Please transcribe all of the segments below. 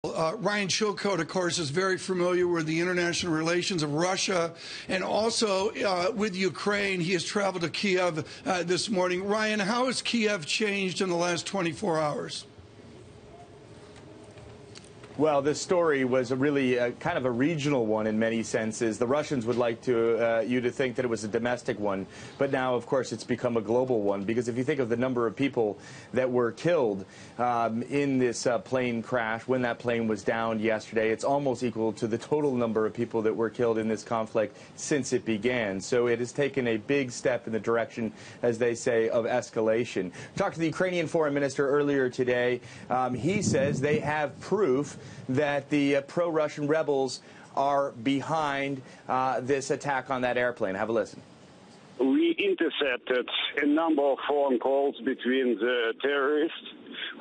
Ryan Chilcote, of course, is very familiar with the international relations of Russia and also with Ukraine. He has traveled to Kiev this morning. Ryan, how has Kiev changed in the last 24 hours? Well, this story was really kind of a regional one in many senses. The Russians would like you to think that it was a domestic one, but now, of course, it's become a global one. Because if you think of the number of people that were killed in this plane crash, when that plane was downed yesterday, it's almost equal to the total number of people that were killed in this conflict since it began. So it has taken a big step in the direction, as they say, of escalation. We talked to the Ukrainian foreign minister earlier today. He says they have proof that the pro-Russian rebels are behind this attack on that airplane. Have a listen. We intercepted a number of phone calls between the terrorists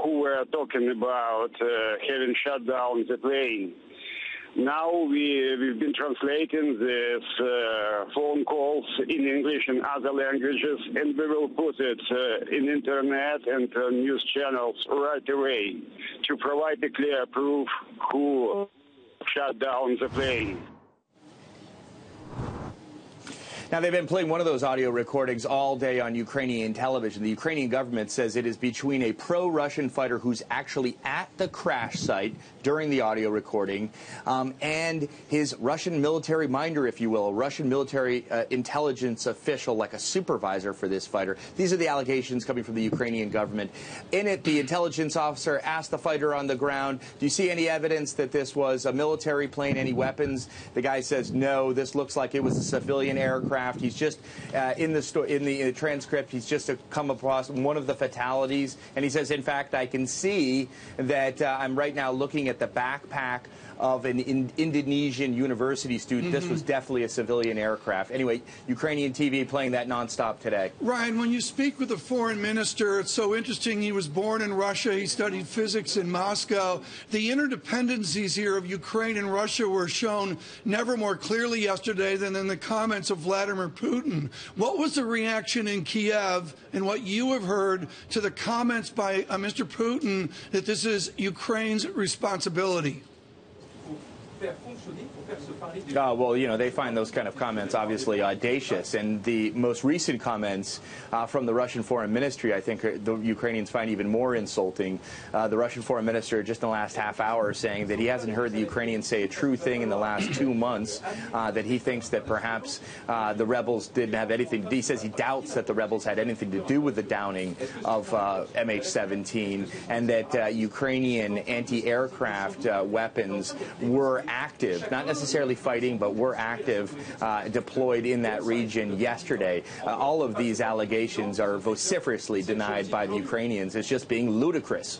who were talking about having shut down the plane. Now we've been translating these phone calls in English and other languages, and we will put it in internet and news channels right away to provide a clear proof who shut down the plane. Now, they've been playing one of those audio recordings all day on Ukrainian television. The Ukrainian government says it is between a pro-Russian fighter who's actually at the crash site during the audio recording and his Russian military minder, if you will, a Russian military intelligence official, like a supervisor for this fighter. These are the allegations coming from the Ukrainian government. In it, the intelligence officer asked the fighter on the ground, do you see any evidence that this was a military plane, any weapons? The guy says, no, this looks like it was a civilian aircraft. He's just in the transcript. He's just come across one of the fatalities, and he says, in fact, I can see that I'm right now looking at the backpack of an Indonesian university student. This was definitely a civilian aircraft. Anyway, Ukrainian TV playing that nonstop today. Ryan, when you speak with the foreign minister, it's so interesting. He was born in Russia. He studied physics in Moscow. The interdependencies here of Ukraine and Russia were shown never more clearly yesterday than in the comments of Vladimir Putin. What was the reaction in Kiev and what you have heard to the comments by Mr. Putin that this is Ukraine's responsibility? Well, you know, they find those kind of comments obviously audacious, and the most recent comments from the Russian foreign ministry, I think, the Ukrainians find even more insulting. The Russian foreign minister just in the last half hour saying that he hasn't heard the Ukrainians say a true thing in the last 2 months, that he thinks that perhaps the rebels didn't have anything. He says he doubts that the rebels had anything to do with the downing of MH17, and that Ukrainian anti-aircraft weapons were active, not necessarily fighting, but were active, deployed in that region yesterday. All of these allegations are vociferously denied by the Ukrainians as just being ludicrous.